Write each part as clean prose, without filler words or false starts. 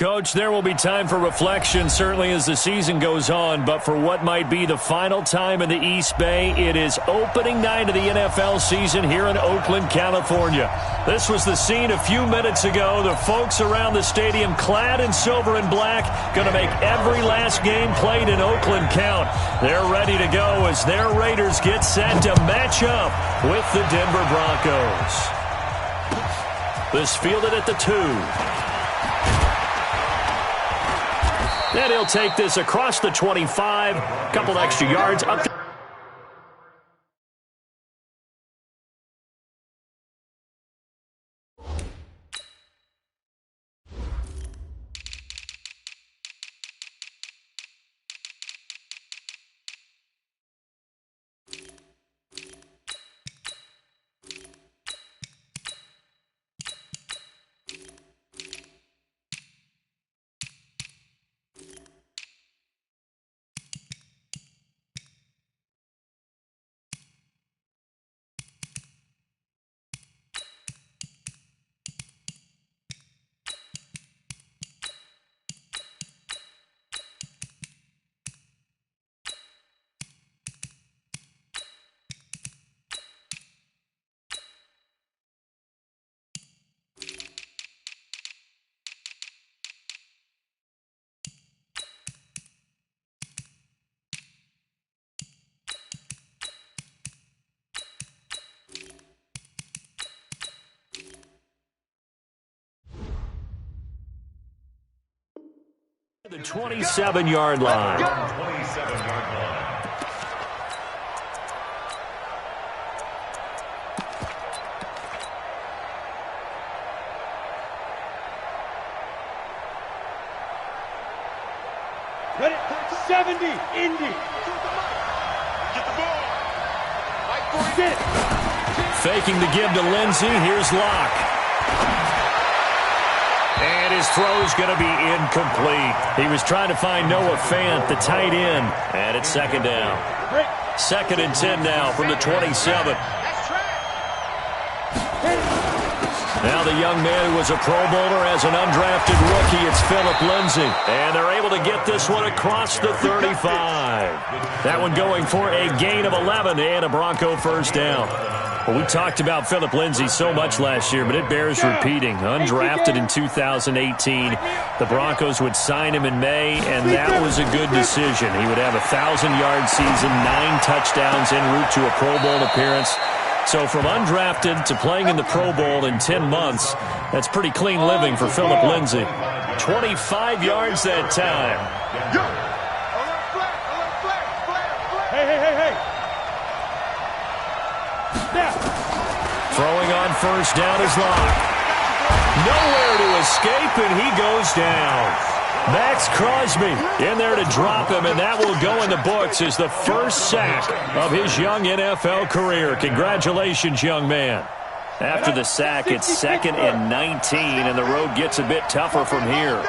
Coach, there will be time for reflection, certainly as the season goes on, but for what might be the final time in the East Bay, it is opening night of the NFL season here in Oakland, California. This was the scene a few minutes ago. The folks around the stadium clad in silver and black going to make every last game played in Oakland count. They're ready to go as their Raiders get set to match up with the Denver Broncos. This fielded at the 2. And he'll take this across the 25. Couple extra yards up. The 27-yard line. Ready? 70, Indy. Get the ball. Sit. Faking the give to Lindsey. Here's Locke. And his throw is going to be incomplete. He was trying to find Noah Fant, the tight end. And it's second down. 2nd and 10 now from the 27. Now the young man who was a Pro Bowler as an undrafted rookie, it's Phillip Lindsay. And they're able to get this one across the 35. That one going for a gain of 11 and a Bronco first down. Well, we talked about Phillip Lindsay so much last year, but it bears repeating. Undrafted in 2018. The Broncos would sign him in May, and that was a good decision. He would have a 1,000-yard season, 9 touchdowns en route to a Pro Bowl appearance. So from undrafted to playing in the Pro Bowl in 10 months, that's pretty clean living for Phillip Lindsay. 25 yards that time. Hey. Throwing on first down is Locke. Nowhere to escape, and he goes down. Max Crosby in there to drop him, and that will go in the books as the first sack of his young NFL career. Congratulations, young man. After the sack, it's 2nd and 19, and the road gets a bit tougher from here.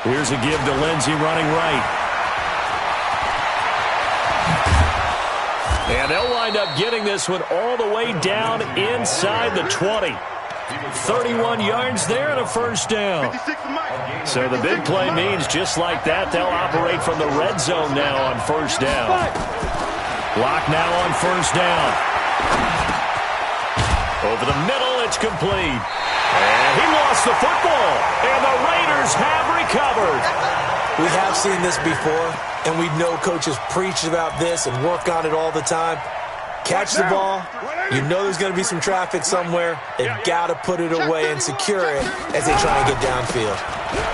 Here's a give to Lindsey running right. And they'll wind up getting this one all the way down inside the 20. 31 yards there and a first down. So the big play means just like that, they'll operate from the red zone now on first down. Locke now on first down. Over the middle, it's complete. And he lost the football, and the Raiders have recovered. We have seen this before, and we know coaches preach about this and work on it all the time. Catch the ball. You know there's going to be some traffic somewhere. They've got to put it away and secure it as they try and get downfield.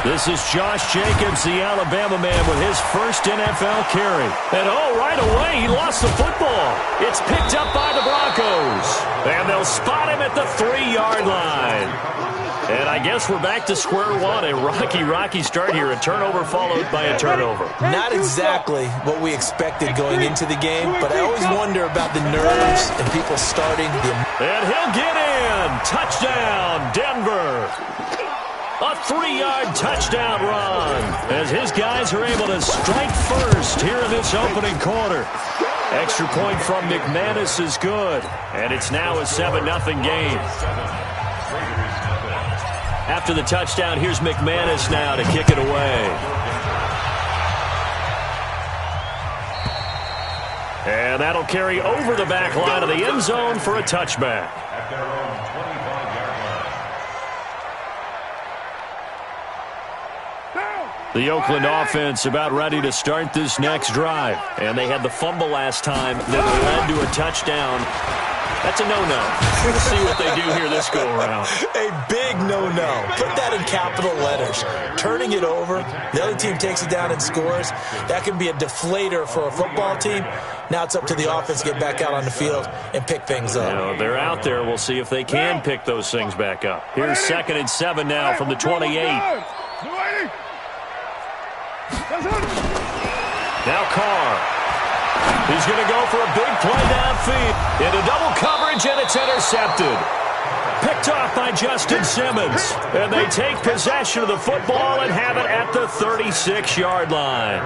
This is Josh Jacobs, the Alabama man, with his first NFL carry. And, right away, he lost the football. It's picked up by the Broncos. And they'll spot him at the 3-yard line. And I guess we're back to square one. A rocky start here. A turnover followed by a turnover. Not exactly what we expected going into the game, but I always wonder about the nerves and people starting. And he'll get in. Touchdown, Denver. A 3-yard touchdown run as his guys are able to strike first here in this opening quarter. Extra point from McManus is good, and it's now a 7-0 game. After the touchdown, here's McManus now to kick it away. And that'll carry over the back line of the end zone for a touchback. The Oakland offense about ready to start this next drive. And they had the fumble last time that led to a touchdown. That's a no-no. We'll see what they do here this go-around. A big no-no. Put that in capital letters. Turning it over, the other team takes it down and scores. That can be a deflator for a football team. Now it's up to the offense to get back out on the field and pick things up. You know, they're out there. We'll see if they can pick those things back up. Here's 2nd and 7 now from the 28. Now Carr. He's going to go for a big play downfield. Into double coverage, and it's intercepted. Picked off by Justin Simmons. And they take possession of the football and have it at the 36-yard line.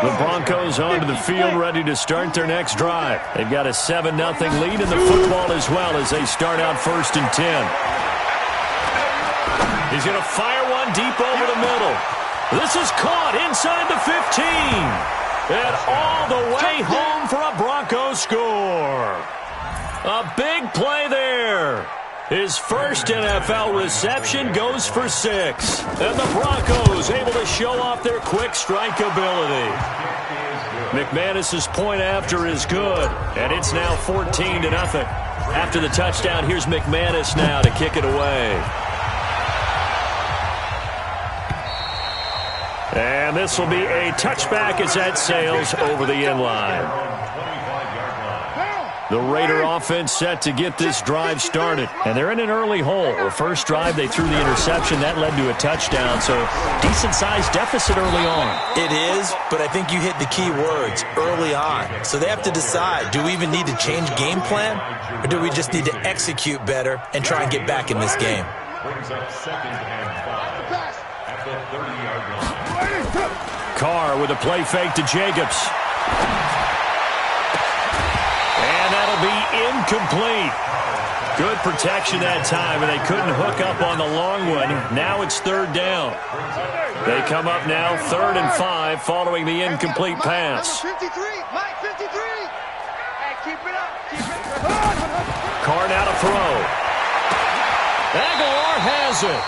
The Broncos onto the field ready to start their next drive. They've got a 7-0 lead in the football as well as they start out 1st and 10. He's going to fire one deep over the middle. This is caught inside the 15. And all the way home for a Broncos score. A big play there. His first NFL reception goes for 6. And the Broncos able to show off their quick strike ability. McManus's point after is good. And it's now 14-0. After the touchdown, here's McManus now to kick it away. And this will be a touchback as that sails over the end line. The Raider offense set to get this drive started. And they're in an early hole. The first drive, they threw the interception. That led to a touchdown. So decent-sized deficit early on. It is, but I think you hit the key words, early on. So they have to decide, do we even need to change game plan? Or do we just need to execute better and try and get back in this game? Brings up 2nd and 5 at the 30-yard line. Carr with a play fake to Jacobs. And that'll be incomplete. Good protection that time, and they couldn't hook up on the long one. Now it's 3rd down. They come up now 3rd and 5 following the incomplete pass. 53, Mike 53. Hey, keep it up. Keep it up. Carr now to throw. Aguilar has it.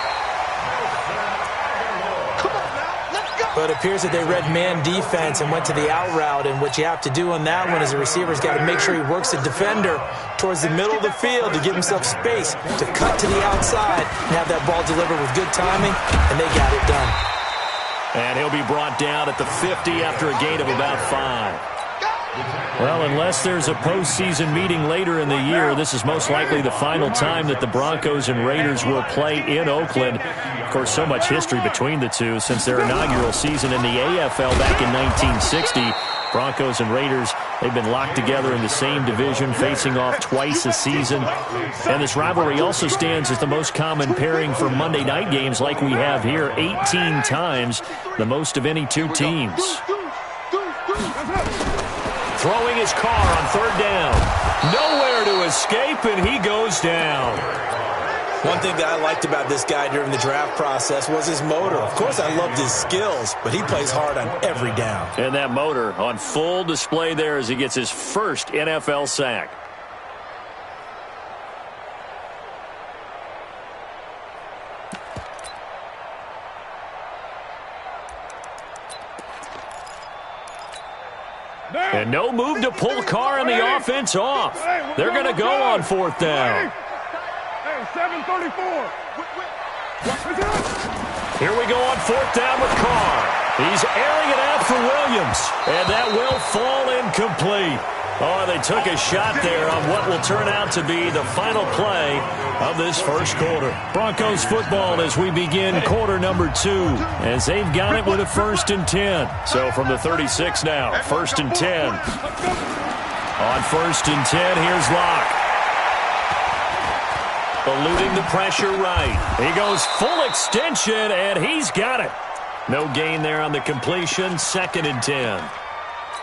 But it appears that they read man defense and went to the out route. And what you have to do on that one is the receiver's got to make sure he works the defender towards the middle of the field to give himself space to cut to the outside and have that ball delivered with good timing, and they got it done. And he'll be brought down at the 50 after a gain of about 5. Well, unless there's a postseason meeting later in the year, this is most likely the final time that the Broncos and Raiders will play in Oakland. Of course, so much history between the two since their inaugural season in the AFL back in 1960. Broncos and Raiders, they've been locked together in the same division, facing off twice a season. And this rivalry also stands as the most common pairing for Monday night games like we have here, 18 times, the most of any two teams. Throwing his Carr on 3rd down. Nowhere to escape, and he goes down. One thing that I liked about this guy during the draft process was his motor. Of course, I loved his skills, but he plays hard on every down. And that motor on full display there as he gets his first NFL sack. And no move to pull Carr and the offense off. They're going to go on 4th down. Hey, 7:34. Here we go on 4th down with Carr. He's airing it out for Williams. And that will fall incomplete. Oh, they took a shot there on what will turn out to be the final play of this first quarter. Broncos football as we begin quarter number 2, as they've got it with a 1st and 10. So from the 36 now, 1st and 10. On 1st and 10, here's Locke. eluding the pressure right. He goes full extension, and he's got it. No gain there on the completion, 2nd and 10.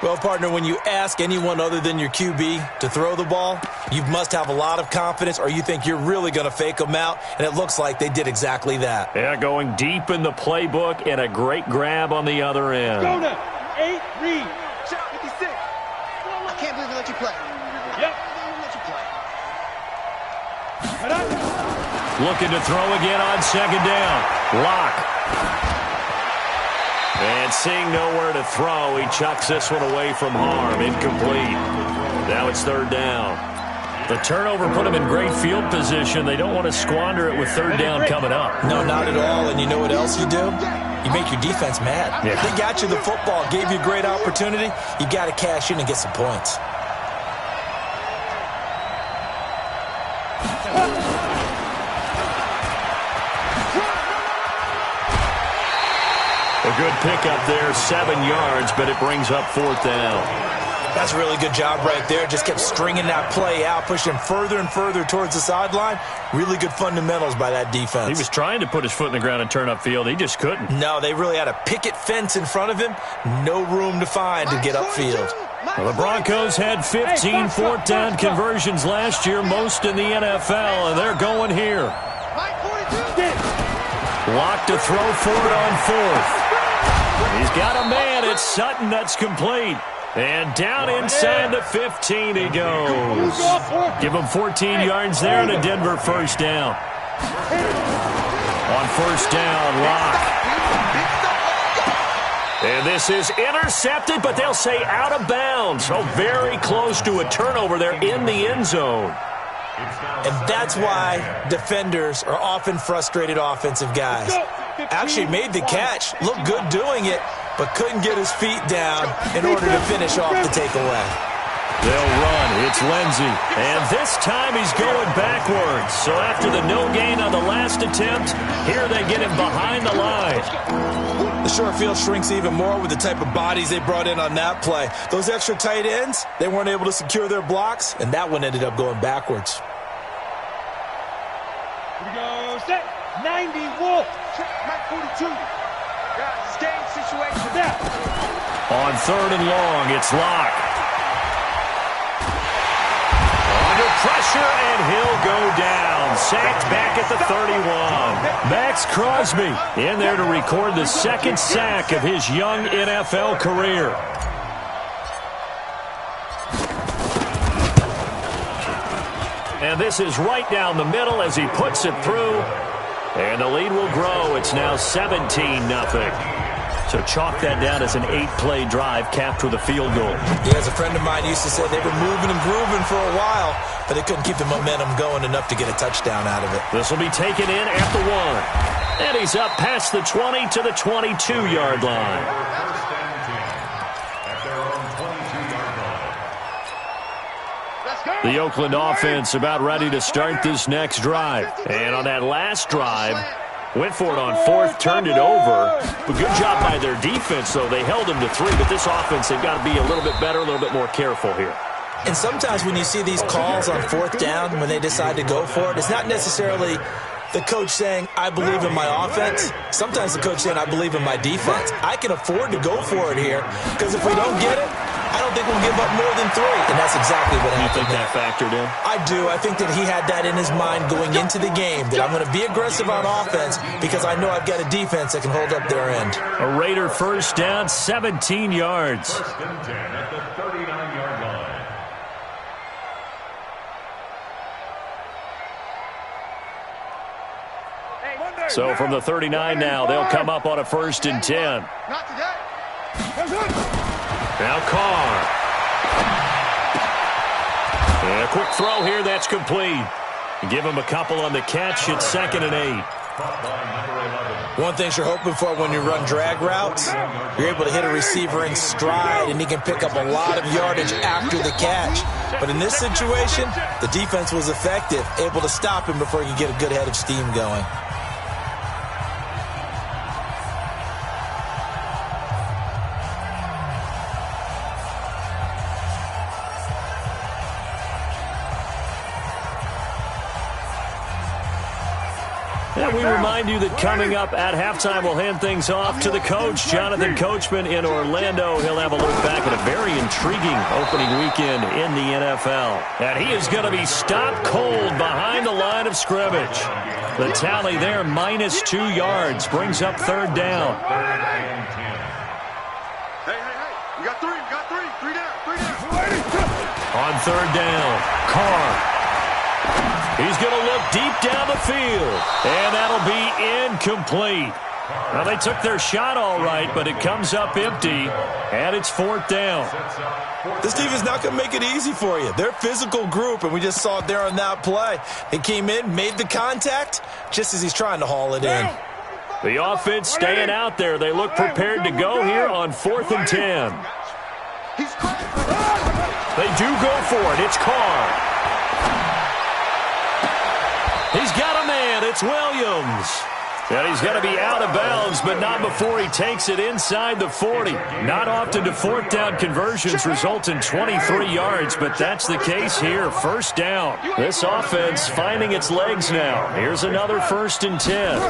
Well, partner, when you ask anyone other than your QB to throw the ball, you must have a lot of confidence or you think you're really going to fake them out, and it looks like they did exactly that. Yeah, going deep in the playbook and a great grab on the other end. Go now. 8, read. Shot 56. I can't believe they let you play. Yep. Let you play. Looking to throw again on 2nd down. Lock. And seeing nowhere to throw, he chucks this one away from harm. Incomplete. Now it's 3rd down. The turnover put him in great field position. They don't want to squander it with 3rd down coming up. No, not at all. And you know what else you do? You make your defense mad. Yeah. They got you the football, gave you a great opportunity. You got to cash in and get some points. A good pickup there, 7 yards, but it brings up 4th down. That's a really good job right there. Just kept stringing that play out, pushing further and further towards the sideline. Really good fundamentals by that defense. He was trying to put his foot in the ground and turn upfield. He just couldn't. No, they really had a picket fence in front of him. No room to find to get upfield. Well, the Broncos had 15 4th down conversions last year, most in the NFL, and they're going here. Lock to throw for it on 4th. He's got a man. It's Sutton. That's complete. And down inside the 15 he goes. Give him 14 yards there and a Denver 1st down. On 1st down, Lock. And this is intercepted, but they'll say out of bounds. So very close to a turnover there in the end zone. And that's why defenders are often frustrated offensive guys. Actually made the catch, looked good doing it, but couldn't get his feet down in order to finish off the takeaway. They'll run. It's Lindsey. And this time he's going backwards. So after the no gain on the last attempt, here they get him behind the line. The short field shrinks even more with the type of bodies they brought in on that play. Those extra tight ends, they weren't able to secure their blocks, and that one ended up going backwards. Here we go. Set. 90 Wolf. Mike 42. Guys, game situation. Yeah. On 3rd and long, it's Lock. Under pressure, and he'll go down. Sacked back at the 31. Max Crosby in there to record the 2nd sack of his young NFL career. And this is right down the middle as he puts it through. And the lead will grow. It's now 17-0. So chalk that down as an 8-play drive capped with a field goal. Yeah, as a friend of mine used to say, they were moving and grooving for a while, but they couldn't keep the momentum going enough to get a touchdown out of it. This will be taken in at the 1. And he's up past the 20 to the 22-yard line. The Oakland offense about ready to start this next drive. And on that last drive, went for it on 4th, turned it over. But good job by their defense, though. They held them to 3, but this offense, they've got to be a little bit better, a little bit more careful here. And sometimes when you see these calls on 4th down, when they decide to go for it, it's not necessarily the coach saying, I believe in my offense. Sometimes the coach saying, I believe in my defense. I can afford to go for it here, because if we don't get it, I don't think we'll give up more than 3. And that's exactly what happened. You think that factored in? I do. I think that he had that in his mind going into the game, that I'm going to be aggressive on offense because I know I've got a defense that can hold up their end. A Raider 1st down, 17 yards. 1st and 10 at the 39-yard line. So from the 39 now, they'll come up on a 1st and 10. Not today. Now Carr. And a quick throw here, that's complete. Give him a couple on the catch. It's 2nd and 8. One thing you're hoping for when you run drag routes, you're able to hit a receiver in stride, and he can pick up a lot of yardage after the catch. But in this situation, the defense was effective, able to stop him before he could get a good head of steam going. And we remind you that coming up at halftime, we'll hand things off to the coach, Jonathan Coachman in Orlando. He'll have a look back at a very intriguing opening weekend in the NFL. And he is going to be stopped cold behind the line of scrimmage. The tally there, -2 yards, brings up third down. Hey, we got three, three down. On third down, Carr. He's going to look deep down the field, and that'll be incomplete. Well, they took their shot all right, but it comes up empty, and it's fourth down. This team is not going to make it easy for you. They're a physical group, and we just saw it there on that play. He came in, made the contact, just as he's trying to haul it in. The offense staying out there. They look prepared to go here on 4th and 10. They do go for it. It's Carr. He's got a man. It's Williams. And he's going to be out of bounds, but not before he takes it inside the 40. Not often do fourth down conversions result in 23 yards, but that's the case here. First down. This offense finding its legs now. Here's another 1st and 10.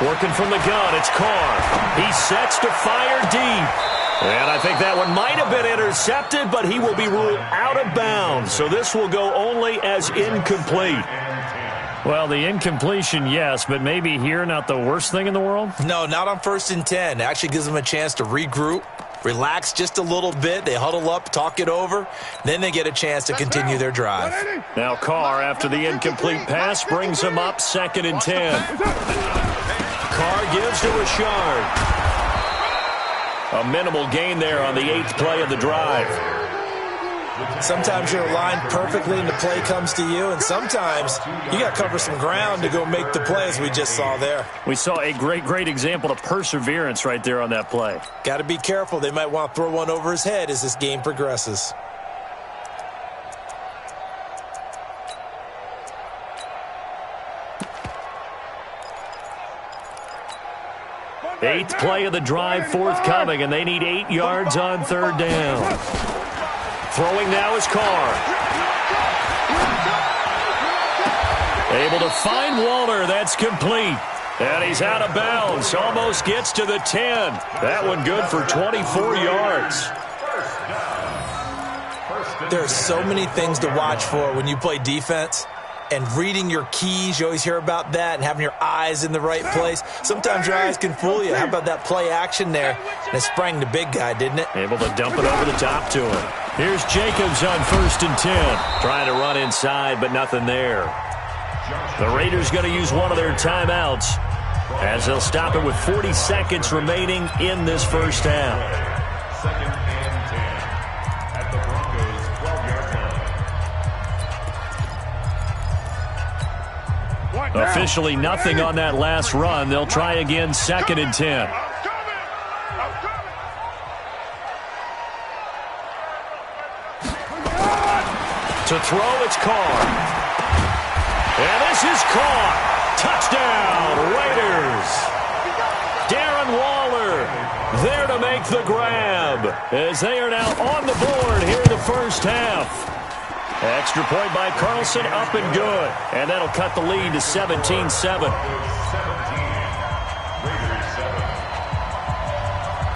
Working from the gun, it's Carr. He sets to fire deep. And I think that one might have been intercepted, but he will be ruled out of bounds. So this will go only as incomplete. Well, the incompletion, yes, but maybe here not the worst thing in the world? No, not on 1st and 10. It actually gives them a chance to regroup, relax just a little bit. They huddle up, talk it over. Then they get a chance to continue their drive. Now Carr, after the incomplete pass, brings them up 2nd and 10. Carr gives to Richard. A minimal gain there on the 8th play of the drive. Sometimes you're aligned perfectly and the play comes to you, and sometimes you got to cover some ground to go make the play, as we just saw there. We saw a great example of perseverance right there on that play. Got to be careful. They might want to throw one over his head as this game progresses. Eighth play of the drive forthcoming, and they need 8 yards on third down. Throwing now is Carr. Able to find Waller. That's complete. And he's out of bounds. Almost gets to the 10. That one good for 24 yards. There are so many things to watch for when you play defense. And reading your keys, you always hear about that, and having your eyes in the right place. Sometimes your eyes can fool you. How about that play action there? And it sprang the big guy, didn't it? Able to dump it over the top to him. Here's Jacobs on 1st and 10. Trying to run inside, but nothing there. The Raiders going to use one of their timeouts as they'll stop it with 40 seconds remaining in this first half. 2nd and 10 at the Broncos' 12-yard line. Officially nothing on that last run. They'll try again 2nd and 10. To throw, it's Carr. And this is caught. Touchdown, Raiders. Darren Waller there to make the grab as they are now on the board here in the first half. Extra point by Carlson, up and good. And that'll cut the lead to 17-7.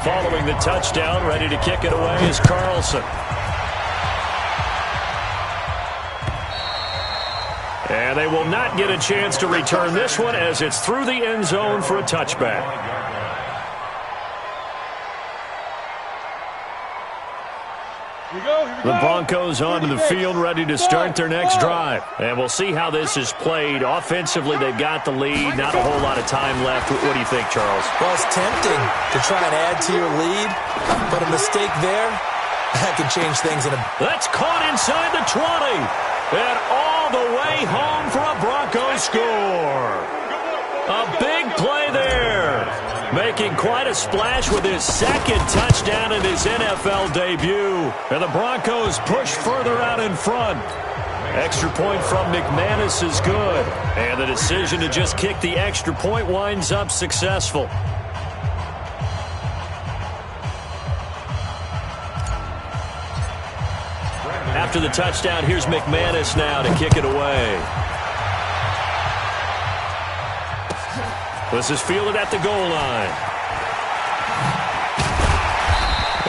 Following the touchdown, ready to kick it away is Carlson. And they will not get a chance to return this one as it's through the end zone for a touchback. The Broncos onto the field, ready to start their next drive. And we'll see how this is played. Offensively, they've got the lead. Not a whole lot of time left. What do you think, Charles? Well, it's tempting to try and add to your lead, but a mistake there, that could change things in a... That's caught inside the 20. And all the way home for a Broncos score. A big play there. Making quite a splash with his second touchdown in his NFL debut. And the Broncos push further out in front. Extra point from McManus is good. And the decision to just kick the extra point winds up successful. After the touchdown, here's McManus now to kick it away. This is fielded at the goal line.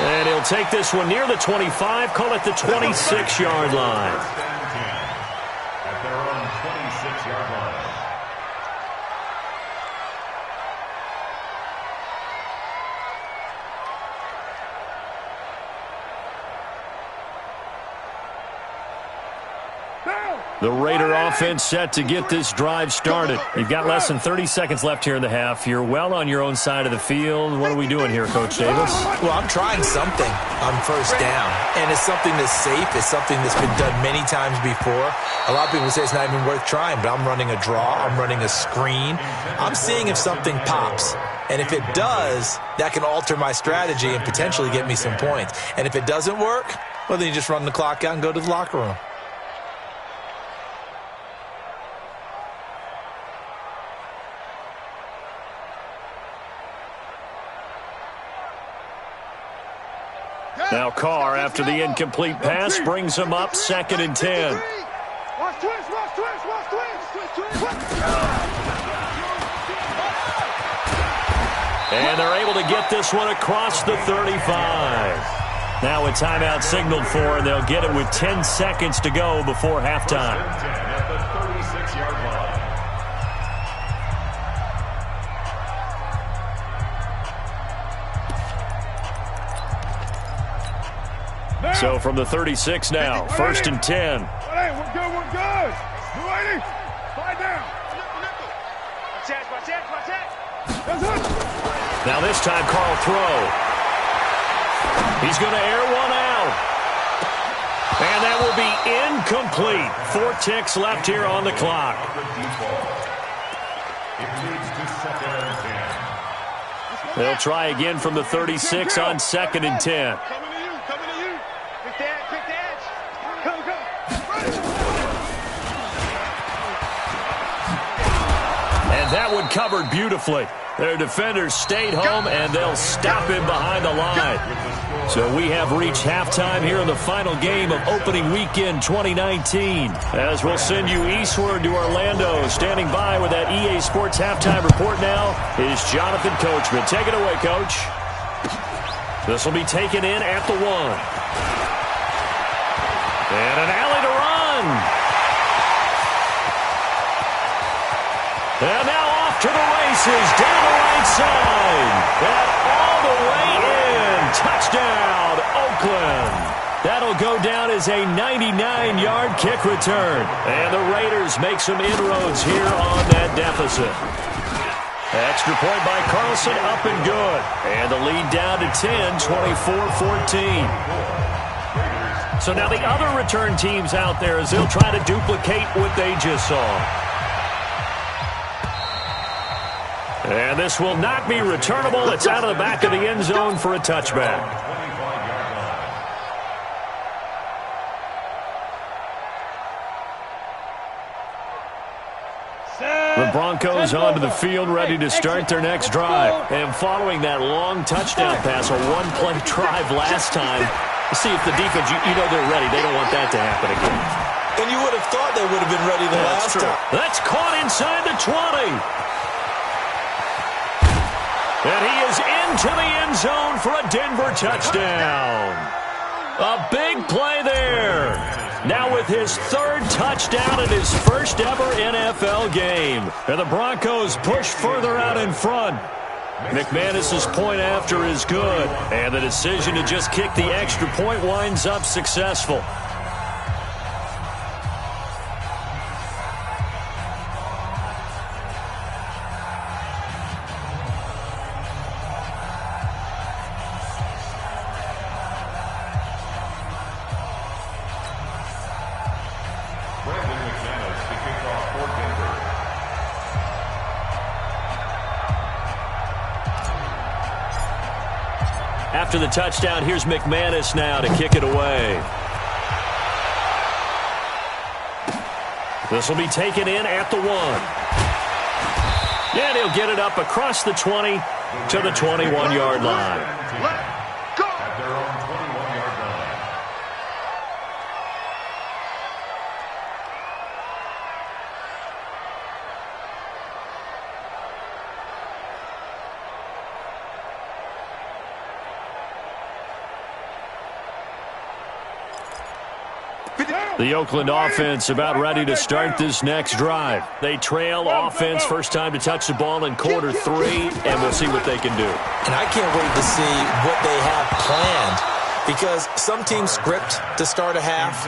And he'll take this one near the 25, call it the 26-yard line. At their own 26-yard line. The Raider offense set to get this drive started. You've got less than 30 seconds left here in the half. You're well on your own side of the field. What are we doing here, Coach Davis? Well, I'm trying something on first down, and it's something that's safe. It's something that's been done many times before. A lot of people say it's not even worth trying, but I'm running a draw. I'm running a screen. I'm seeing if something pops. And if it does, that can alter my strategy and potentially get me some points. And if it doesn't work, well, then you just run the clock out and go to the locker room. Now Carr, after the incomplete pass, brings him up 2nd and 10. And they're able to get this one across the 35. Now a timeout signaled for, and they'll get it with 10 seconds to go before halftime. At the 36-yard line. So from the 36 now, 1st and 10. We're good, we're good. You ready? Slide down. Now this time, Carl throw. He's going to air one out. And that will be incomplete. 4 ticks left here on the clock. It leads to 2nd and 10. They'll try again from the 36 on 2nd and 10. That one covered beautifully. Their defenders stayed home, and they'll stop him behind the line. So we have reached halftime here in the final game of opening weekend 2019. As we'll send you eastward to Orlando. Standing by with that EA Sports halftime report now is Jonathan Coachman. Take it away, Coach. This will be taken in at the 1. And an alley to run. And now off to the races, down the right side. And all the way in. Touchdown, Oakland. That'll go down as a 99-yard kick return. And the Raiders make some inroads here on that deficit. Extra point by Carlson, up and good. And the lead down to 10, 24-14. So now the other return teams out there as they'll try to duplicate what they just saw. And this will not be returnable. It's out of the back of the end zone for a touchback. The Broncos onto the field, ready to start their next drive. And following that long touchdown pass, a one-play drive last time, see if the defense, you know they're ready. They don't want that to happen again. And you would have thought they would have been ready the last time. That's caught inside the 20. And he is into the end zone for a Denver touchdown. A big play there. Now with his 3rd touchdown in his first ever NFL game. And the Broncos push further out in front. McManus's point after is good. And the decision to just kick the extra point winds up successful. After the touchdown, here's McManus now to kick it away. This will be taken in at the 1. And he'll get it up across the 20 to the 21-yard line. At their own 21-yard line. The Oakland offense about ready to start this next drive. They trail offense, first time to touch the ball in quarter 3, and we'll see what they can do. And I can't wait to see what they have planned, because some teams script to start a half.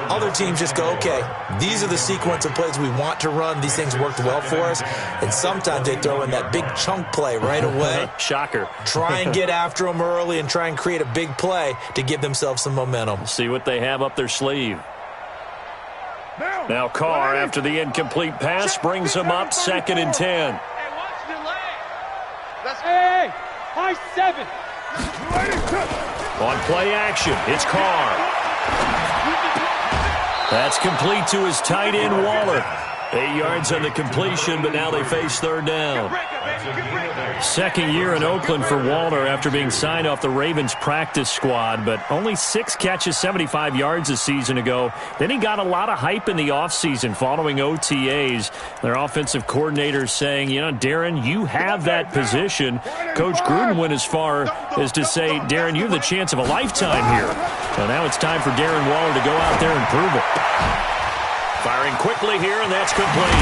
Other teams just go, okay, these are the sequence of plays we want to run. These things worked well for us. And sometimes they throw in that big chunk play right away. Shocker. Try and get after them early and try and create a big play to give themselves some momentum. See what they have up their sleeve. Now Carr, after the incomplete pass, brings them up 2nd and 10. Hey, high 7. On play action, it's Carr. That's complete to his tight end, Waller. 8 yards on the completion, but now they face 3rd down. 2nd year in Oakland for Waller after being signed off the Ravens practice squad, but only 6 catches, 75 yards a season ago. Then he got a lot of hype in the offseason following OTAs. Their offensive coordinators saying, you know, Darren, you have that position. Coach Gruden went as far as to say, Darren, you have the chance of a lifetime here. So now it's time for Darren Waller to go out there and prove it. Firing quickly here, and that's complete.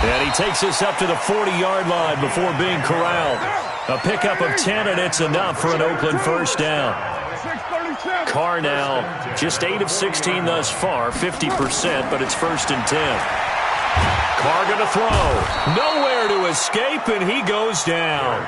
And he takes us up to the 40-yard line before being corralled. A pickup of 10, and it's enough for an Oakland first down. Carr now just 8 of 16 thus far, 50%, but it's 1st and 10. Carr going to throw. Nowhere to escape, and he goes down.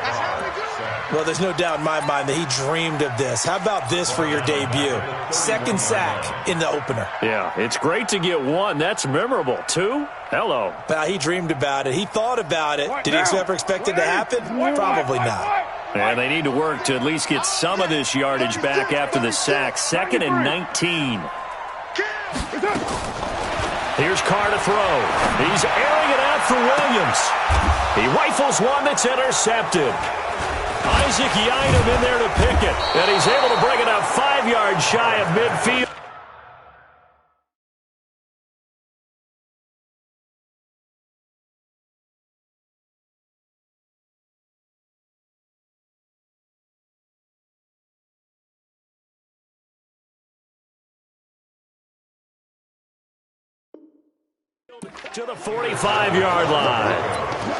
Well, there's no doubt in my mind that he dreamed of this. How about this for your debut? 2nd sack in the opener. Yeah, it's great to get 1. That's memorable. 2? Hello. He dreamed about it. He thought about it. Did he ever expect it to happen? Probably not. And they need to work to at least get some of this yardage back after the sack. 2nd and 19. Here's Carr to throw. He's airing it out for Williams. He rifles one that's intercepted. Isaac Yiadom in there to pick it, and he's able to bring it up 5 yards shy of midfield. To the 45-yard line.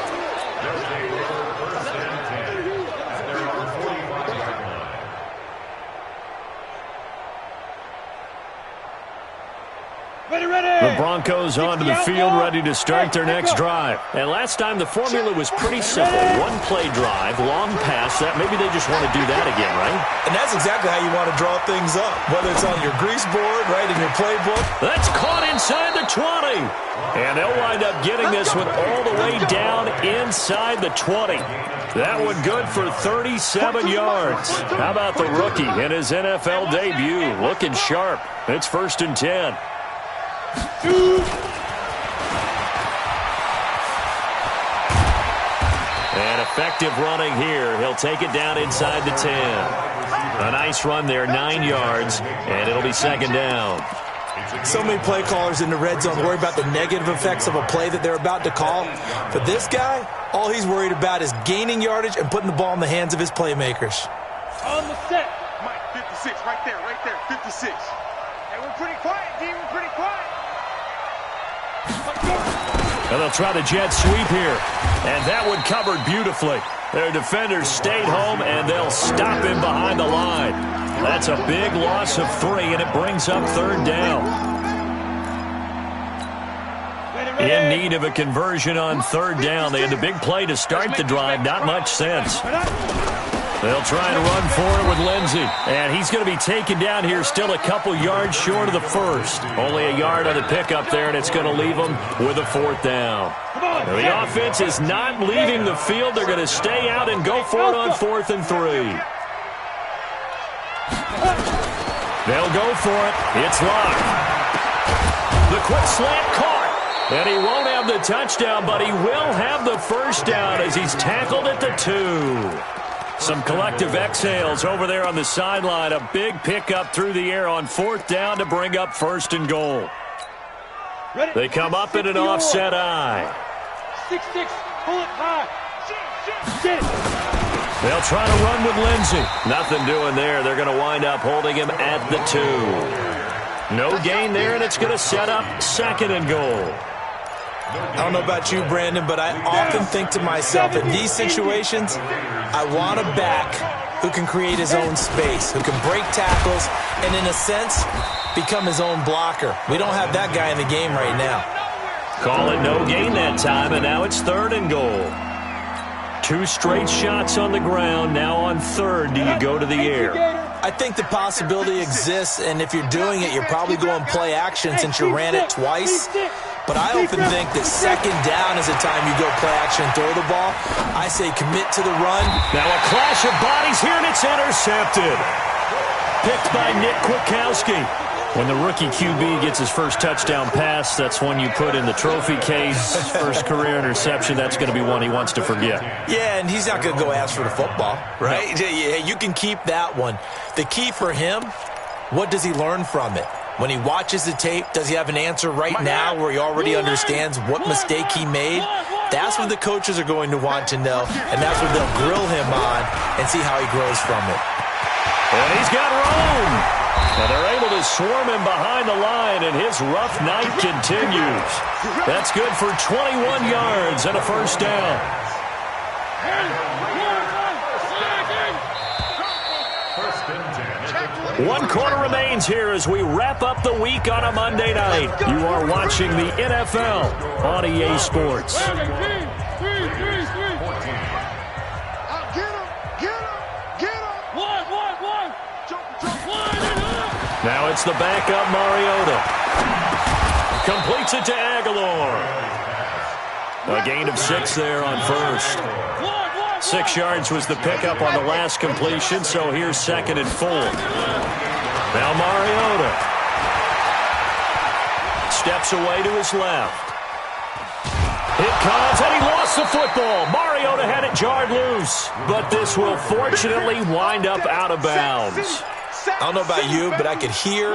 The Broncos onto the field, ready to start their next drive. And last time the formula was pretty simple. 1-play drive, long pass. That maybe they just want to do that again, right? And that's exactly how you want to draw things up, whether it's on your grease board, right, in your playbook. That's caught inside the 20. And they'll wind up getting this one all the way down inside the 20. That one good for 37 yards. How about the rookie in his NFL debut? Looking sharp. It's 1st and 10. And effective running here. He'll take it down inside the 10. A nice run there, 9 yards, and it'll be 2nd down. So many play callers in the red zone worry about the negative effects of a play that they're about to call. But this guy, all he's worried about is gaining yardage and putting the ball in the hands of his playmakers. On the set. Mike, 56, right there, 56. Hey, we're pretty quiet, D, we're pretty quiet. And they'll try the jet sweep here. And that one covered beautifully. Their defenders stayed home, and they'll stop him behind the line. That's a big loss of 3, and it brings up 3rd down. In need of a conversion on 3rd down. They had the big play to start the drive. Not much sense. They'll try and run for it with Lindsey. And he's going to be taken down here still a couple yards short of the 1st. Only a yard on the pickup there, and it's going to leave them with a 4th down. Now, the offense is not leaving the field. They're going to stay out and go for it on 4th and 3. They'll go for it. It's locked. The quick slant caught. And he won't have the touchdown, but he will have the first down as he's tackled at the 2. Some collective exhales over there on the sideline. A big pickup through the air on 4th down to bring up 1st and goal. They come up in an offset eye. 6-6, pull it high. Get it. They'll try to run with Lindsey. Nothing doing there. They're going to wind up holding him at the 2. No gain there, and it's going to set up 2nd and goal. I don't know about you, Brandon, but I often think to myself, in these situations, I want a back who can create his own space, who can break tackles, and in a sense, become his own blocker. We don't have that guy in the game right now. Call it no gain that time, and now it's 3rd and goal. 2 straight shots on the ground. Now on 3rd, do you go to the air? I think the possibility exists, and if you're doing it, you're probably going play action since you ran it twice. But I often think that 2nd down is the time you go play action and throw the ball. I say commit to the run. Now a clash of bodies here, and it's intercepted. Picked by Nick Kwiatkowski. When the rookie QB gets his first touchdown pass, that's one you put in the trophy case. First career interception, that's going to be one he wants to forget. Yeah, and he's not going to go ask for the football, right? No. You can keep that one. The key for him, what does he learn from it? When he watches the tape, does he have an answer right now where he already understands what mistake he made? That's what the coaches are going to want to know, and that's what they'll grill him on and see how he grows from it. And he's got room. Now they're able to swarm him behind the line, and his rough night continues. That's good for 21 yards and a 1st down. 1 quarter remains here as we wrap up the week on a Monday night. You are watching the NFL on EA Sports. Now it's the backup Mariota. Completes it to Aguilar. A gain of 6 there on 1st. 6 yards was the pickup on the last completion, so here's 2nd and 4. Now Mariota steps away to his left. It comes, and he lost the football. Mariota had it jarred loose, but this will fortunately wind up out of bounds. I don't know about you, but I could hear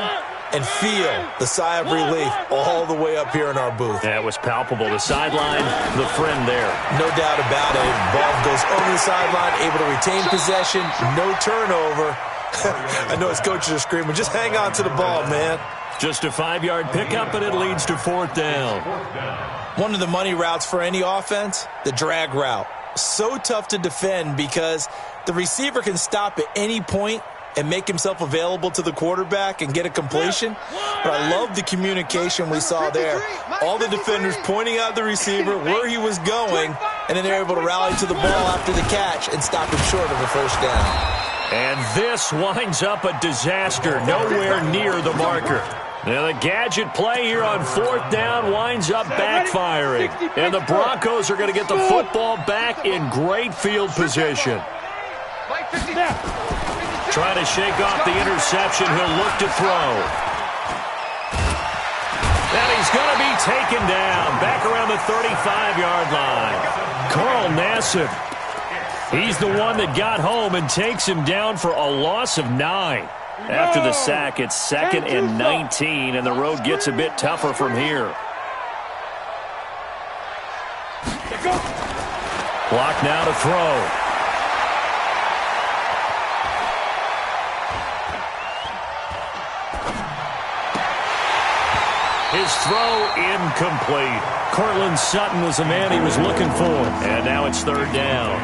and feel the sigh of relief all the way up here in our booth. Yeah, it was palpable. The sideline, the friend there. No doubt about it. Ball goes over the sideline, able to retain possession, no turnover. I know his coaches are screaming, just hang on to the ball, man. Just a 5-yard pickup, and it leads to 4th down. One of the money routes for any offense, the drag route. So tough to defend because the receiver can stop at any point and make himself available to the quarterback and get a completion. But I love the communication we saw there. All the defenders pointing out the receiver, where he was going, and then they're able to rally to the ball after the catch and stop him short of a 1st down. And this winds up a disaster, nowhere near the marker. Now the gadget play here on 4th down winds up backfiring. And the Broncos are going to get the football back in great field position. Trying to shake off the interception. He'll look to throw. And he's going to be taken down back around the 35-yard line. Carl Nassib. He's the one that got home and takes him down for a loss of 9. After the sack, it's 2nd and 19, and the road gets a bit tougher from here. Block now to throw. His throw incomplete. Cortland Sutton was the man he was looking for. And now it's 3rd down.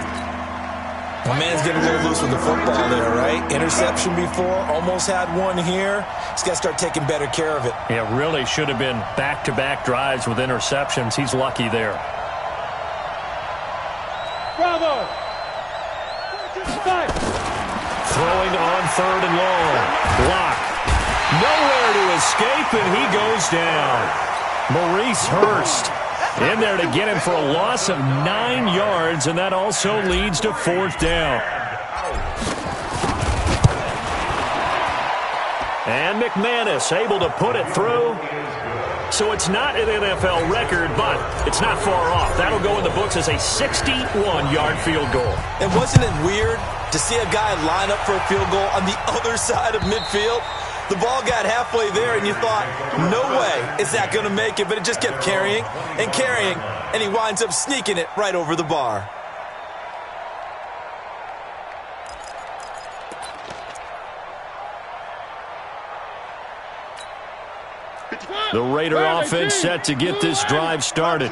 My man's getting a little loose with the football there, right? Interception before, almost had one here. He's got to start taking better care of it. Yeah, really should have been back-to-back drives with interceptions. He's lucky there. Bravo! Throwing on 3rd and long. Block. Nowhere to escape, and he goes down. Maurice Hurst in there to get him for a loss of 9 yards, and that also leads to 4th down. And McManus able to put it through. So it's not an NFL record, but it's not far off. That'll go in the books as a 61-yard field goal. And wasn't it weird to see a guy line up for a field goal on the other side of midfield? The ball got halfway there, and you thought, no way is that going to make it, but it just kept carrying and carrying, and he winds up sneaking it right over the bar. The Raider offense set to get this drive started.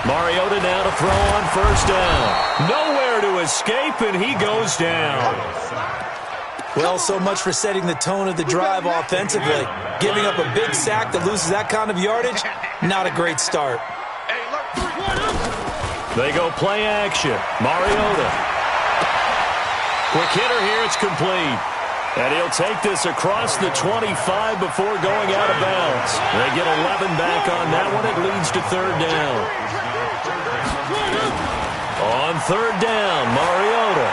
Mariota now to throw on first down. Nowhere to escape, and he goes down. Well, so much for setting the tone of the drive offensively. Giving up a big sack that loses that kind of yardage, not a great start. They go play action. Mariota. Quick hitter here, it's complete. And he'll take this across the 25 before going out of bounds. They get 11 back on that one. It leads to third down. On third down, Mariota.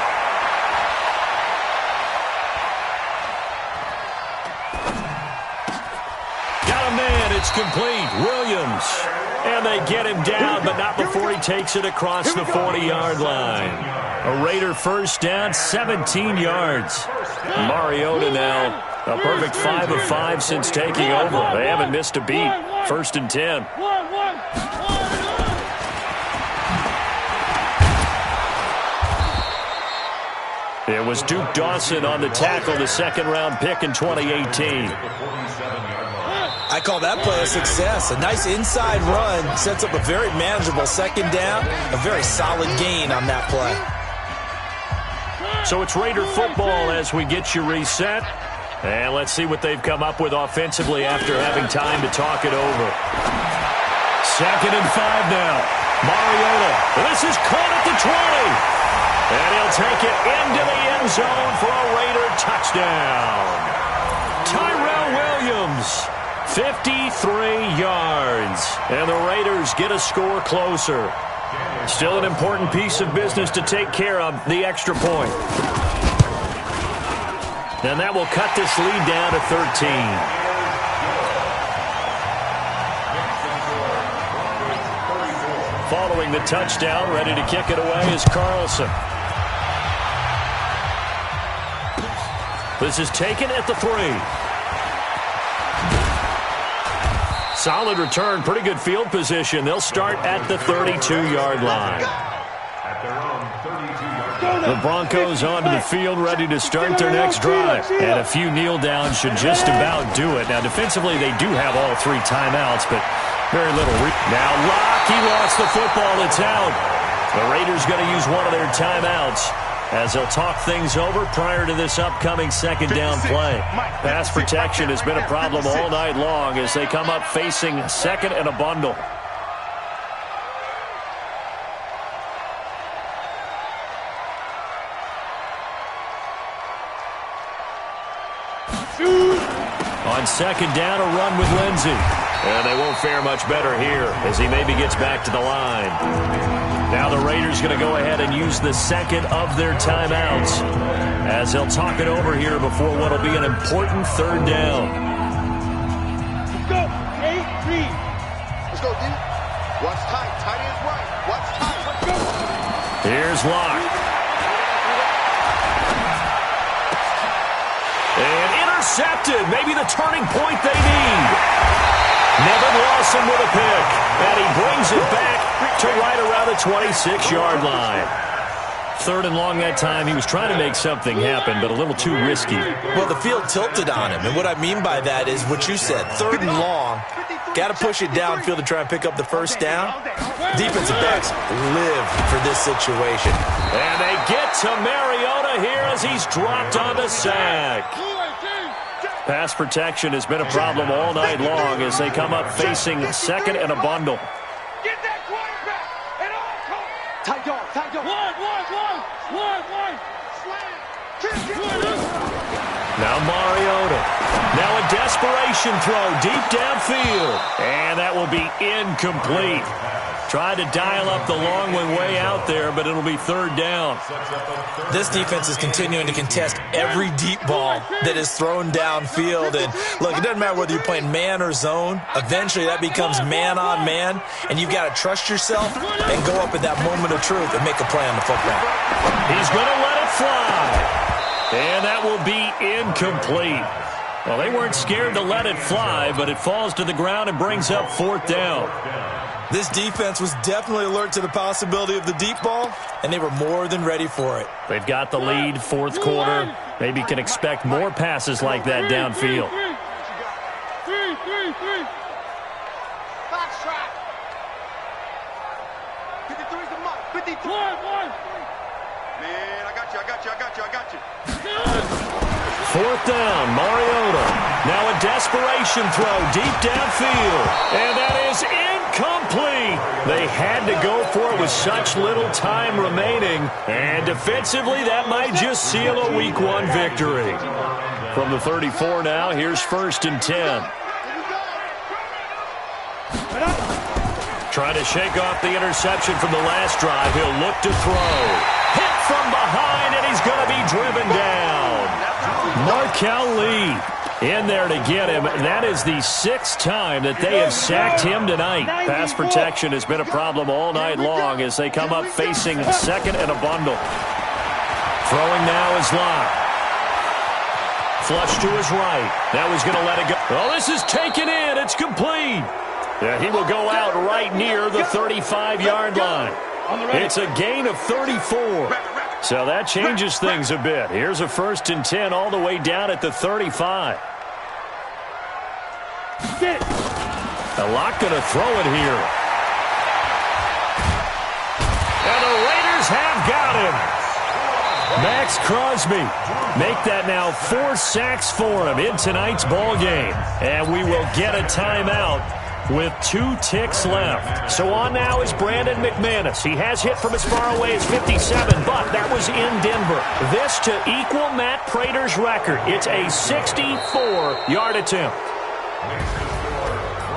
Got a man, it's complete. Williams. And they get him down, but not before he takes it across the 40-yard line. A Raider first down, 17 yards. Mariota now, a perfect 5 of 5 since taking over. They haven't missed a beat. First and 10. It was Duke Dawson on the tackle, the second-round pick in 2018. I call that play a success. A nice inside run sets up a very manageable second down. A very solid gain on that play. So it's Raider football as we get you reset. And let's see what they've come up with offensively after having time to talk it over. Second and 5 now. Mariota. This is caught at the 20. And he'll take it into the end zone for a Raider touchdown. Tyrell Williams, 53 yards. And the Raiders get a score closer. Still an important piece of business to take care of, the extra point. And that will cut this lead down to 13. Following the touchdown, ready to kick it away is Carlson. This is taken at the 3. Solid return, pretty good field position. They'll start at the 32-yard line. The Broncos onto the field, ready to start their next drive. And a few kneel downs should just about do it. Now, defensively, they do have all 3 timeouts, but very little. Now, Locke, he lost the football. It's out. The Raiders going to use one of their timeouts as they'll talk things over prior to this upcoming second down play. Pass protection has been a problem all night long as they come up facing second and a bundle. On second down, a run with Lindsey. And they won't fare much better here as he maybe gets back to the line. Now the Raiders going to go ahead and use the second of their timeouts as they'll talk it over here before what will be an important third down. Let's go. A-read. Let's go, D. Watch tight. Tight ends right. Watch tight. Let's go. Here's Locke. And intercepted. Maybe the turning point they need. Nevin Lawson with a pick. And he brings it back to right around the 26-yard line. Third and long that time. He was trying to make something happen, but a little too risky. Well, the field tilted on him. And what I mean by that is what you said. Third and long. Got to push it downfield to try and pick up the first down. Defensive backs live for this situation. And they get to Mariota here as he's dropped on the sack. Pass protection has been a problem all night long as they come up facing second and a bundle. Get that quarterback at all costs. Tight dog. Tight dog. One. Now Mariota. Now a desperation throw deep downfield. And that will be incomplete. Tried to dial up the long one way out there, but it'll be third down. This defense is continuing to contest every deep ball that is thrown downfield. And look, it doesn't matter whether you're playing man or zone. Eventually that becomes man on man, and you've got to trust yourself and go up at that moment of truth and make a play on the football. He's going to let it fly. And that will be incomplete. Well, they weren't scared to let it fly, but it falls to the ground and brings up fourth down. This defense was definitely alert to the possibility of the deep ball, and they were more than ready for it. They've got the lead, fourth quarter. Maybe can expect more passes like that downfield. Box trap. 53's the mark. 53. Man, I got you. Fourth down, Mariota. Now a desperation throw deep downfield. And that is incomplete. They had to go for it with such little time remaining. And defensively, that might just seal a Week 1 victory. From the 34 now, here's 1st and 10. Trying to shake off the interception from the last drive. He'll look to throw. Hit from behind, and he's going to be driven down. Markel Lee in there to get him. That is the 6th time that they have sacked him tonight. Pass protection has been a problem all night long as they come up facing 2nd and a bundle. Throwing now is Locke. Flush to his right. Now he's going to let it go. Oh, this is taken in. It's complete. Yeah, he will go out right near the 35-yard line. It's a gain of 34. So that changes things a bit. Here's a 1st and 10 all the way down at the 35. A lot going to throw it here. And the Raiders have got him. Max Crosby make that now 4 sacks for him in tonight's ball game. And we will get a timeout with 2 ticks left. So on now is Brandon McManus. He has hit from as far away as 57, but that was in Denver. This to equal Matt Prater's record. It's a 64-yard attempt.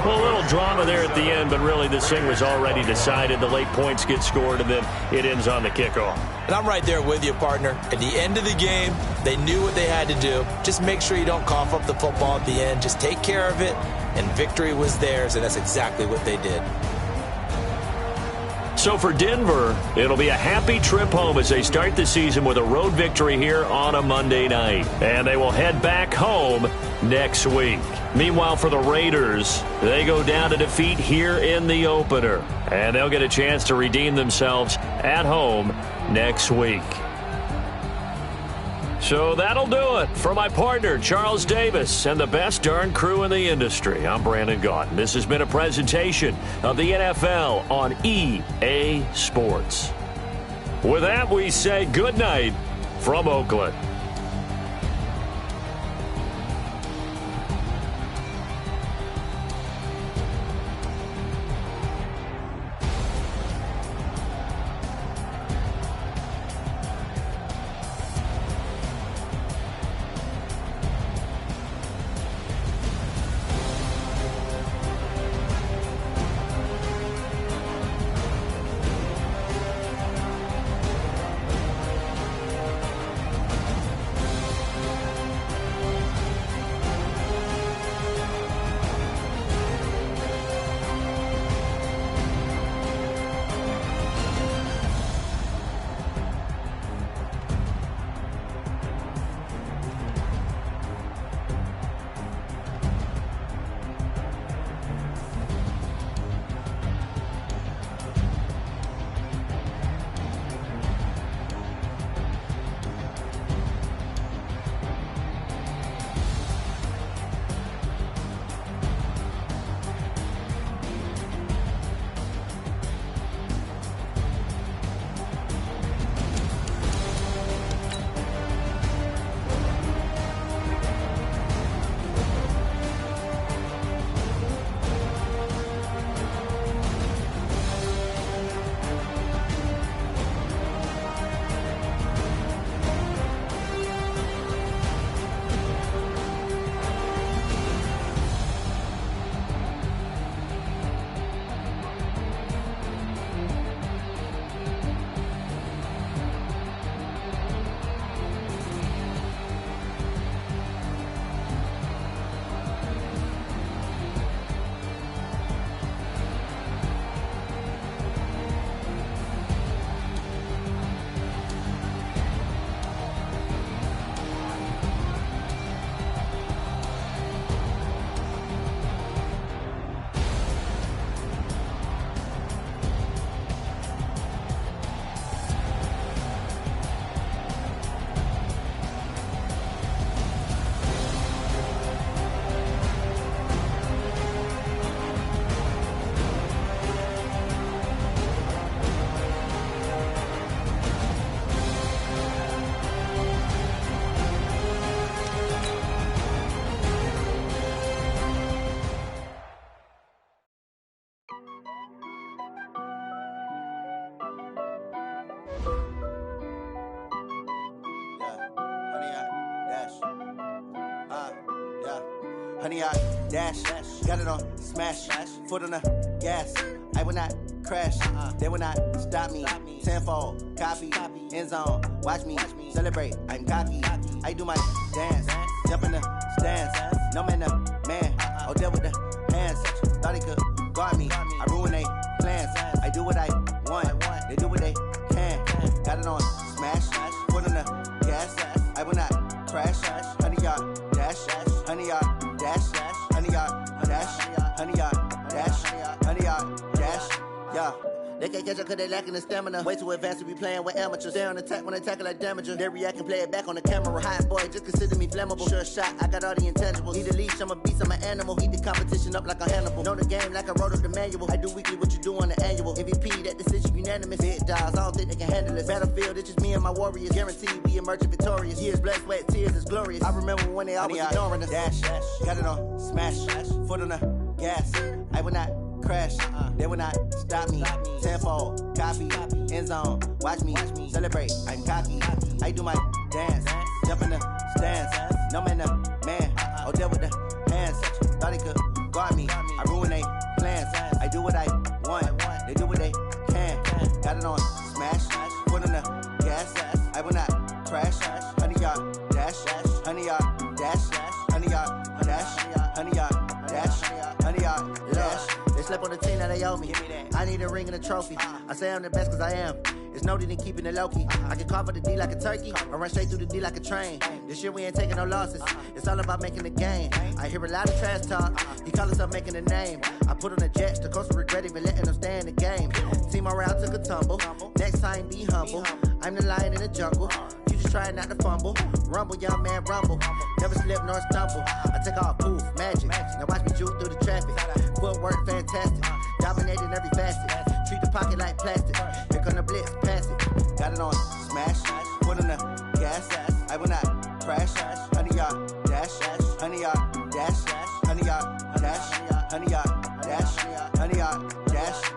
Well, a little drama there at the end, but really this thing was already decided. The late points get scored, and then it ends on the kickoff. And I'm right there with you, partner. At the end of the game, they knew what they had to do. Just make sure you don't cough up the football at the end. Just take care of it, and victory was theirs, and that's exactly what they did. So for Denver, it'll be a happy trip home as they start the season with a road victory here on a Monday night. And they will head back home next week. Meanwhile, for the Raiders, they go down to defeat here in the opener. And they'll get a chance to redeem themselves at home next week. So that'll do it for my partner, Charles Davis, and the best darn crew in the industry. I'm Brandon Gaudin. This has been a presentation of the NFL on EA Sports. With that, we say good night from Oakland. 100-yard dash. Got it on smash. Foot on the gas. I will not crash. They will not stop me. Tenfold, copy, end zone. Watch me celebrate. I'm cocky. I do my dance. Jump in the stands. No man, the man. Oh, deal with the hands. Thought he could guard me. I ruin they plans. I do what I want. They do what they can. Got it on smash. Foot on the gas. I will not crash. 100-yard dash. 100-yard dash. 100-yard dash. 100-yard dash. 100-yard dash. Yeah. They can't catch up cause they lacking the stamina. Way too advanced to be playing with amateurs. Stay on attack when they tackle like damager. They react and play it back on the camera. Hot boy, just consider me flammable. Sure shot, I got all the intangibles. Need a leash, I'm a beast, I'm an animal. Heat the competition up like a Hannibal. Know the game like I wrote up the manual. I do weekly what you do on the annual. MVP, that decision unanimous. Big dogs, I don't think they can handle this. Battlefield, it's just me and my warriors. Guaranteed we emerging victorious. Years, blood, sweat, tears, it's glorious. I remember when they always ignoring us. Dash, got it on smash. Foot on the gas. I will not crash. They will not stop me. Tenfold, copy, end zone. Watch me celebrate. I'm cocky. I do my dance. Jump in the stands. No man, the man. Oh, deal with the hands. Thought he could guard me. I ruin they plans. I do what I want. They do what they can. Got it on smash. Foot on the gas. I will not crash. 100-yard dash. 100-yard dash. 100-yard dash. 100-yard dash. 100-yard dash. They slept on the team that they owe me. I need a ring and a trophy. I say I'm the best cause I am. It's no need in keeping it low-key. I can carve up the D like a turkey or run straight through the D like a train. This year we ain't taking no losses. It's all about making the game. I hear a lot of trash talk. He call himself making a name. I put on the jets. The coach will regret even letting them stay in the game. Team around took a tumble. Next time be humble. I'm the lion in the jungle. You just trying not to fumble. Rumble, young man, rumble. Never slip nor stumble. I take off, poof, magic. Now watch me juke through the traffic. Footwork fantastic. Dominating every facet. Treat the pocket like plastic. Here come the blitz, pass it. Got it on smash. Foot on the gas. I will not crash. 100-yard dash. 100-yard dash. 100-yard dash. 100-yard dash. 100-yard dash.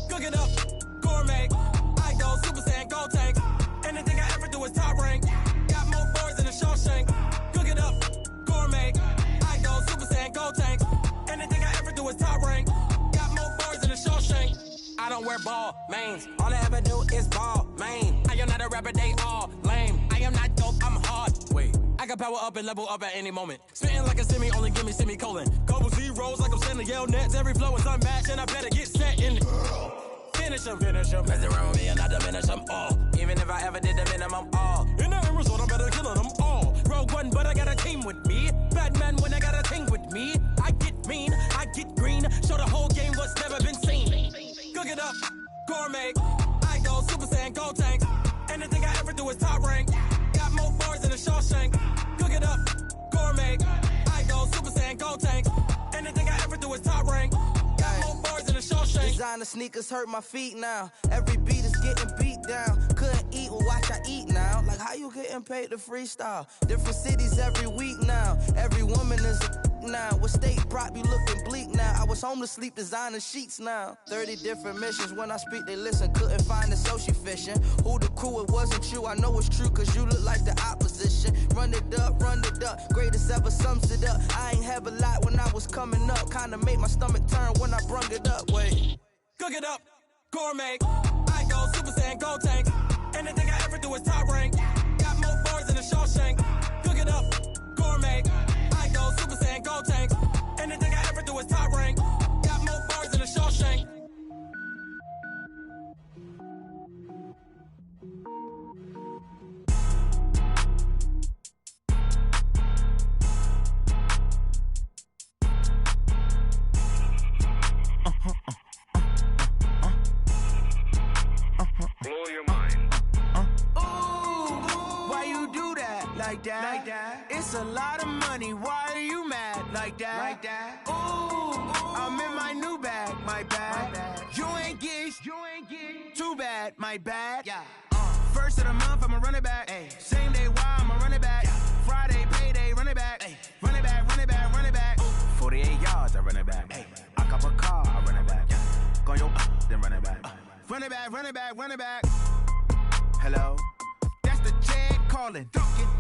Cook it up, gourmet. I go Super Saiyan, gold tank. Anything I ever do is top rank. Got more boards than a Shawshank. Cook it up, gourmet. I go Super Saiyan, gold tank. Anything I ever do is top rank. Got more boards than a Shawshank. I don't wear ball mains. All I ever do is ball main. I am not a rapper, they all lame. I am not dope, I'm hard. Wait, I can power up and level up at any moment. Spitting like a semi, only give me semicolon. Couple zeros like I'm sending yell nets. Every flow is unmatched and I better get set in. Finish them. Mess around with me and I diminish them all. Even if I ever did the minimum all. In the end result, I'm better killing them all. Rogue One, but I got a team with me. Batman when I got a team with me. I get mean, I get green. Show the whole game what's never been seen. Cook it up, gourmet. I go Super Saiyan, gold tank. Anything I ever do is top rank. Got more bars than a Shawshank. Cook it up, gourmet. I go Super Saiyan, gold tank. Anything I ever do is top rank. Got more bars than a Shawshank. Designer sneakers hurt my feet now. Every beat is getting beat down. Couldn't eat, well watch I eat now. Like how you getting paid to freestyle? Different cities every week now. Every woman is a now. What state brought me looking bleak now? I was home to sleep designer sheets now. 30 different missions. When I speak they listen. Couldn't find the social fishing. Who the crew? It wasn't you. I know it's true cause you look like the opposition. Run it up. Greatest ever sums it up. I ain't have a lot when I was coming up. Kinda made my stomach turn when I brung it up. Wait. Cook it up, gourmet. I go Super Saiyan, gold tank. Anything I ever do is top rank. Got more bars than a Shawshank. Cook it up, gourmet. I go Super Saiyan, gold tank. Anything I ever do is top rank. Got more bars than a Shawshank. Blow your mind. Why you do that? Like that? It's a lot of money. Why are you mad? Like that? Ooh, I'm in my new bag, my bag. my bad. Yeah. First of the month, I'ma run it back. Ay. Same day, why I'ma run it back. Yeah. Friday, payday, run it back. Ay. Run it back, run it back, run it back. Ooh. 48 yards, I run it back. Ay. I cop a car, I run it back. Yeah. Go your then run it back. Run it back, run it back, run it back. Hello? That's the Jag calling.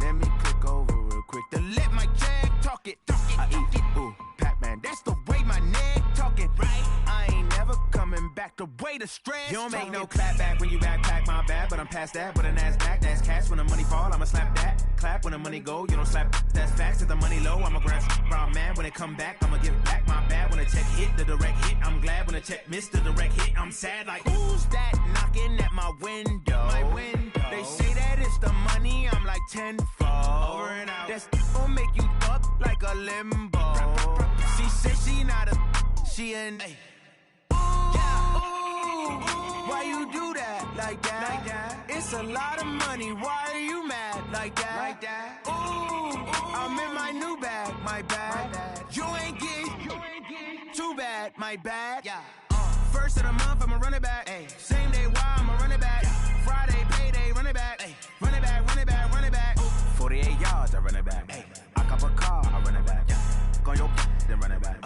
Let me click over real quick to let my Jag talk it. I eat, ooh, Pac-Man. That's the way my neck talking. Right? I ain't never coming back the way the stress. You don't make no clap back when you backpack my bad, but I'm past that. But a NASDAQ, that's cash. When the money fall, I'ma slap that. Clap when the money go, you don't slap. That's facts. If the money low, I'ma grab brown man. When it come back, I'ma give back my bad. When the check hit, the direct hit. I'm glad when the check missed the direct hit. I'm sad like, who's that knocking at my window? My window. They say that it's the money, I'm like tenfold. Over and out. That's gon' make you up like a limbo. She said she not a, she an. Ay. Why you do that like that? Like that? It's a lot of money. Why are you mad like that? Like that? Ooh, I'm in my new bag. My bad. You ain't get too bad. My bad. Yeah. First of the month, I'ma run it back. Ay. Same day, why I'ma run it back. Friday, payday, run it back. Ay. Run it back, run it back, run it back. Ooh. 48 yards, I run it back. Ay. I cop a car, I run it back. Yeah. Go your then run it back.